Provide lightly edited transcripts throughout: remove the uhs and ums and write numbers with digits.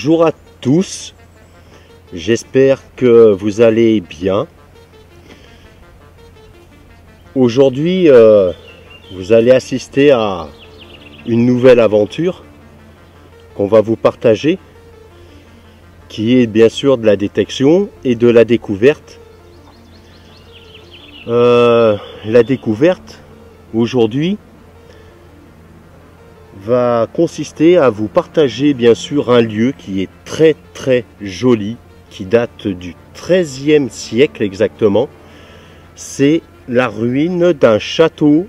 Bonjour à tous, j'espère que vous allez bien. Aujourd'hui, vous allez assister à une nouvelle aventure qu'on va vous partager, qui est bien sûr de la détection et de la découverte. La découverte, aujourd'hui, va consister à vous partager bien sûr un lieu qui est très très joli, qui date du XIIIe siècle exactement. C'est la ruine d'un château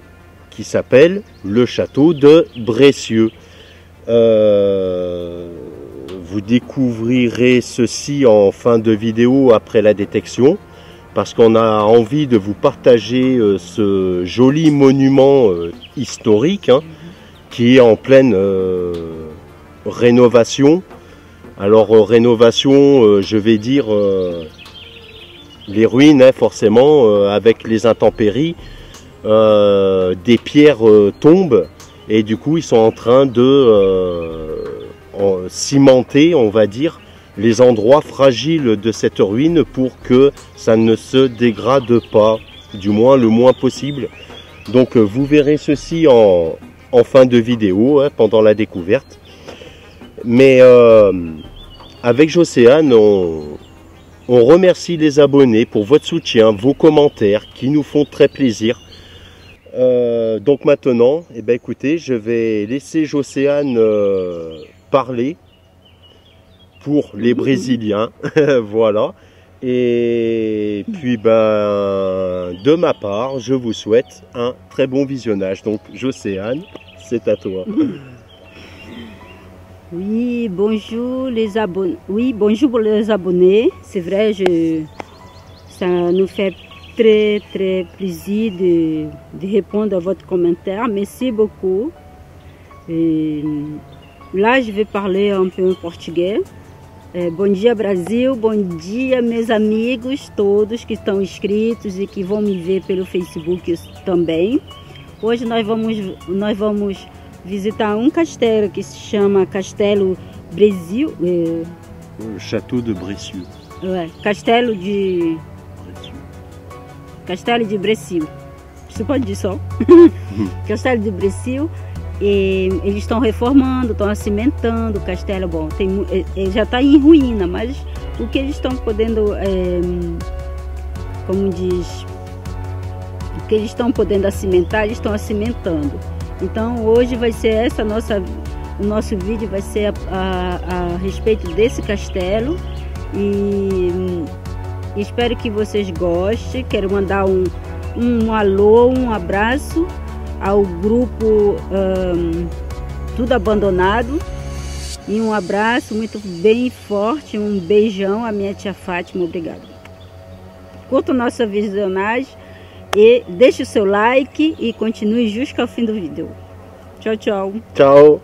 qui s'appelle le château de Bressieux. Vous découvrirez ceci en fin de vidéo après la détection, parce qu'on a envie de vous partager ce joli monument historique, qui est en pleine rénovation. Alors rénovation, je vais dire les ruines, forcément, avec les intempéries, des pierres tombent, et du coup ils sont en train de cimenter, on va dire, les endroits fragiles de cette ruine pour que ça ne se dégrade pas, du moins le moins possible. Donc vous verrez ceci en fin de vidéo, pendant la découverte. Mais avec Jocéane, on remercie les abonnés pour votre soutien, vos commentaires qui nous font très plaisir. Donc maintenant, écoutez, je vais laisser Jocéane parler pour les Brésiliens. Voilà. Et puis de ma part, je vous souhaite un très bon visionnage. Donc Jocéane, c'est à toi. Oui, bonjour les abonnés. Oui, bonjour les abonnés. C'est vrai, ça nous fait très très plaisir de répondre à votre commentaire. Merci beaucoup. Et là, je vais parler un peu en portugais. Bom dia Brasil, bom dia meus amigos todos que estão inscritos e que vão me ver pelo Facebook também. Hoje nós vamos visitar um castelo que se chama Castelo Bressieux. Château de Bressieux. Castelo de Bressieux. Você pode dizer só? Castelo de Bressieux. E eles estão reformando, estão cimentando o castelo. Bom, já está em ruína, mas o que eles estão podendo, como diz, o que eles estão podendo cimentar, eles estão cimentando. Então hoje vai ser o nosso vídeo vai ser a respeito desse castelo, e espero que vocês gostem. Quero mandar um alô, um abraço ao grupo Tudo Abandonado, e um abraço muito bem forte, um beijão à minha tia Fátima. Obrigada. Curta nossa visionagem e deixe o seu like e continue justo ao fim do vídeo. Tchau, tchau. Tchau.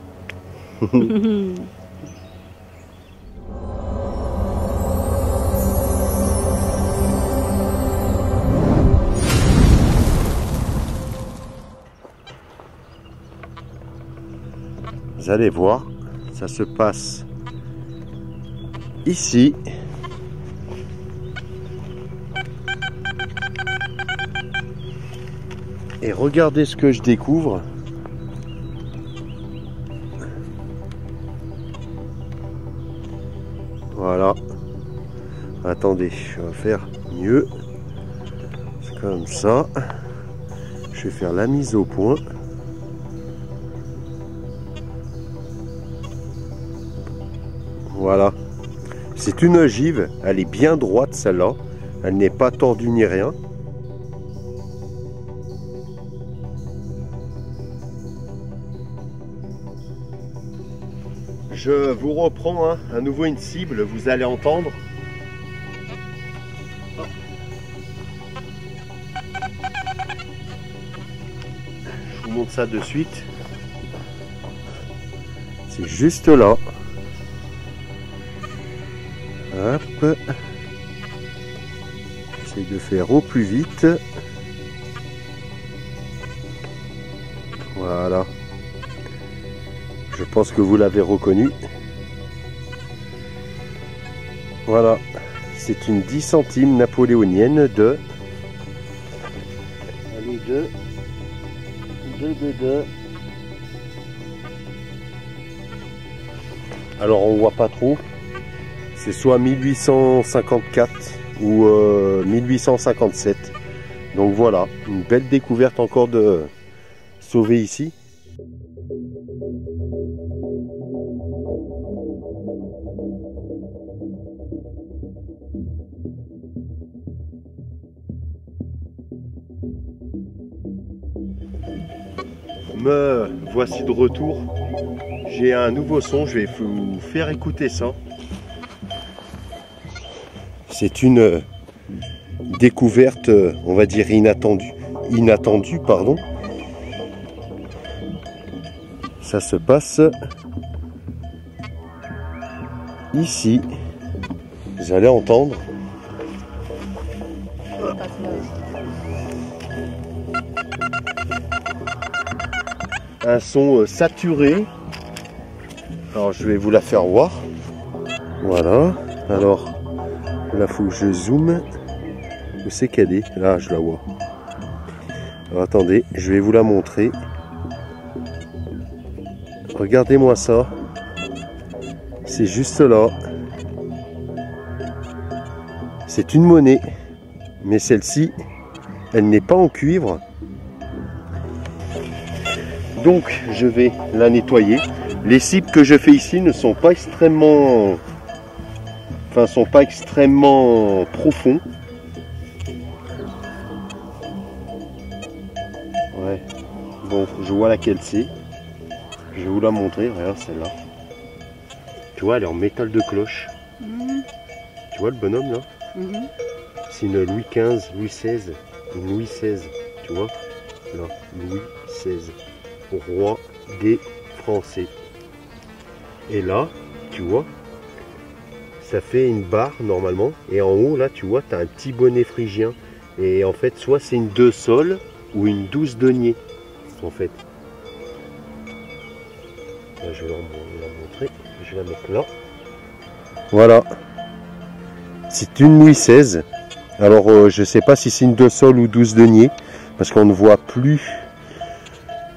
Vous allez voir, ça se passe ici. Et regardez ce que je découvre. Voilà. Attendez, je vais faire mieux. C'est comme ça. Je vais faire la mise au point. Voilà, c'est une ogive, elle est bien droite celle-là, elle n'est pas tordue ni rien. Je vous reprends à nouveau une cible, vous allez entendre. Je vous montre ça de suite. C'est juste là. Hop. J'essaie de faire au plus vite. Voilà. Je pense que vous l'avez reconnu. Voilà, c'est une 10 centimes napoléonienne de... Allez, 2. Alors on voit pas trop. C'est soit 1854 ou 1857. Donc voilà, une belle découverte encore de sauver ici. Me voici de retour. J'ai un nouveau son, je vais vous faire écouter ça. C'est une découverte, on va dire inattendue, pardon. Ça se passe ici. Vous allez entendre. Un son saturé. Alors je vais vous la faire voir. Voilà. Alors là faut que je zoome. Où c'est qu'elle est? Là je la vois. Alors attendez, je vais vous la montrer. Regardez-moi ça. C'est juste là. C'est une monnaie. Mais celle-ci, elle n'est pas en cuivre. Donc je vais la nettoyer. Les cibles que je fais ici ne sont pas extrêmement profonds. Ouais. Bon, je vois laquelle c'est. Je vais vous la montrer. Regarde celle-là. Tu vois, elle est en métal de cloche. Tu vois le bonhomme là? C'est une Louis XV, Louis XVI, une Louis XVI. Tu vois? Là, Louis XVI. Roi des Français. Et là, tu vois, ça fait une barre normalement. Et en haut, là, tu vois, tu as un petit bonnet phrygien. Et en fait, soit c'est une 2 sol ou une 12 denier. En fait. Là, je vais la montrer. Je vais la mettre là. Voilà. C'est une Louis XVI. Alors, je sais pas si c'est une 2 sol ou 12 denier. Parce qu'on ne voit plus...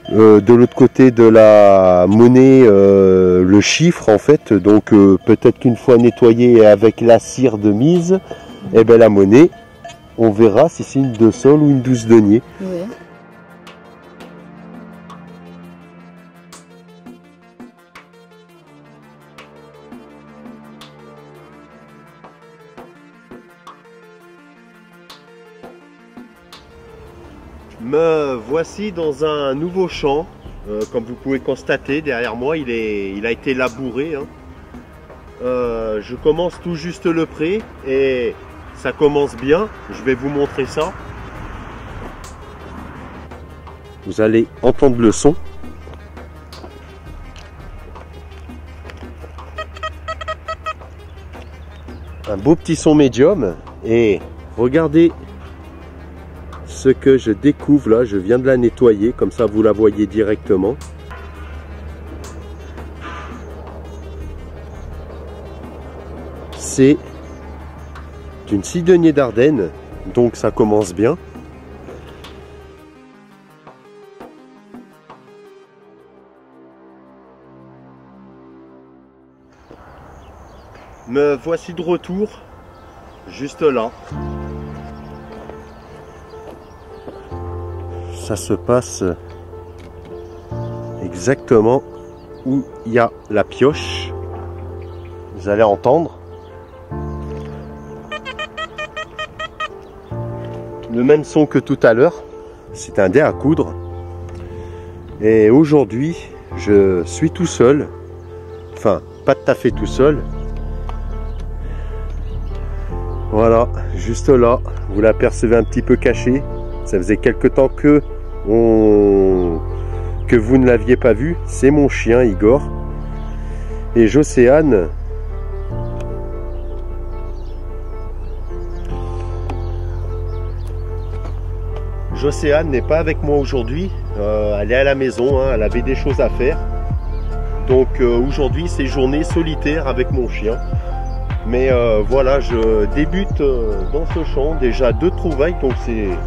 de l'autre côté de la monnaie le chiffre en fait, donc peut-être qu'une fois nettoyée avec la cire de mise, et ben la monnaie on verra si c'est une 2 sol ou une 12 denier. Ouais. Me voici dans un nouveau champ, comme vous pouvez constater derrière moi il a été labouré. Hein. Je commence tout juste le pré et ça commence bien, je vais vous montrer ça. Vous allez entendre le son. Un beau petit son médium et regardez ce que je découvre là, je viens de la nettoyer, comme ça vous la voyez directement. C'est une 6 deniers d'Ardenne, donc ça commence bien. Me voici de retour, juste là. Ça se passe exactement où il y a la pioche. Vous allez entendre. Le même son que tout à l'heure. C'est un dé à coudre. Et aujourd'hui, je suis tout seul. Enfin, pas tout à fait tout seul. Voilà, juste là. Vous l'apercevez un petit peu caché. Ça faisait quelque temps que vous ne l'aviez pas vu. C'est mon chien Igor. Et Jocéane. Jocéane n'est pas avec moi aujourd'hui. Elle est à la maison. Hein, elle avait des choses à faire. Donc aujourd'hui c'est journée solitaire avec mon chien. Mais voilà, je débute dans ce champ, déjà 2 trouvailles, donc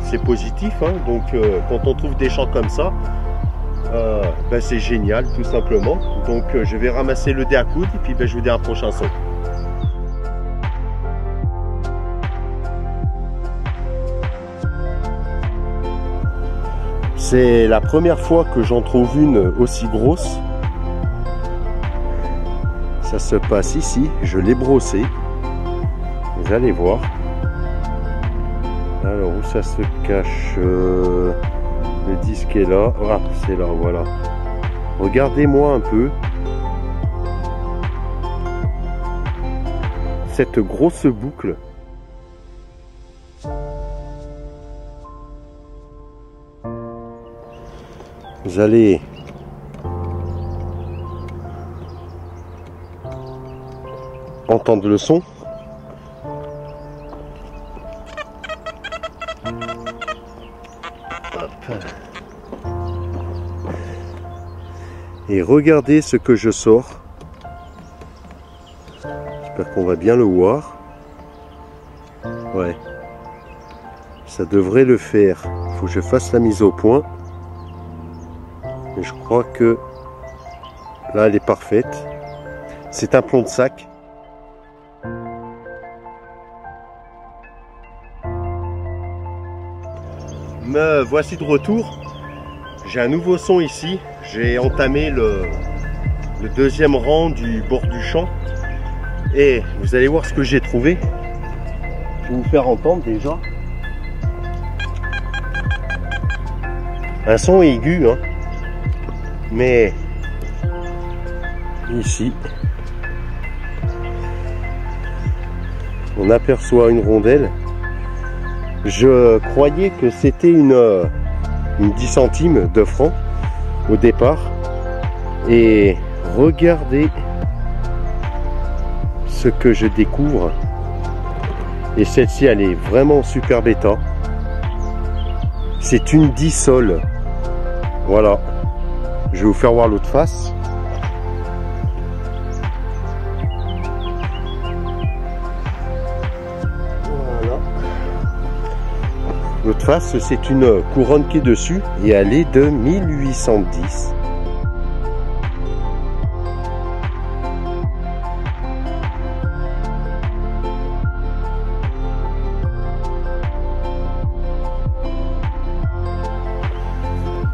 c'est positif, hein. Donc quand on trouve des champs comme ça, ben c'est génial tout simplement. Donc je vais ramasser le dé à coude et puis ben, je vous dis à un prochain saut. C'est la première fois que j'en trouve une aussi grosse. Ça se passe ici, je l'ai brossé. Vous allez voir. Alors où ça se cache le disque est là. Ah, c'est là, voilà. Regardez-moi un peu. Cette grosse boucle. Vous allez entendre le son. Hop. Et regardez ce que je sors. J'espère qu'on va bien le voir. Ouais. Ça devrait le faire. Il faut que je fasse la mise au point. Et je crois que là elle est parfaite. C'est un plomb de sac. Me voici de retour. J'ai un nouveau son ici. J'ai entamé le 2e rang du bord du champ. Et vous allez voir ce que j'ai trouvé. Je vais vous faire entendre déjà. Un son aigu, hein. Mais ici, on aperçoit une rondelle. Je croyais que c'était une 10 centimes de franc au départ. Et regardez ce que je découvre. Et celle-ci, elle est vraiment super bêta. C'est une 10 sol. Voilà. Je vais vous faire voir l'autre face. Voilà. L'autre face, c'est une couronne qui est dessus et elle est de 1810.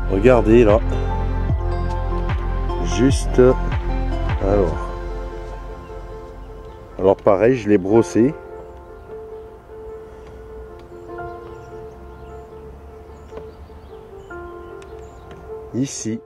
Regardez là. Juste alors pareil, je l'ai brossé ici.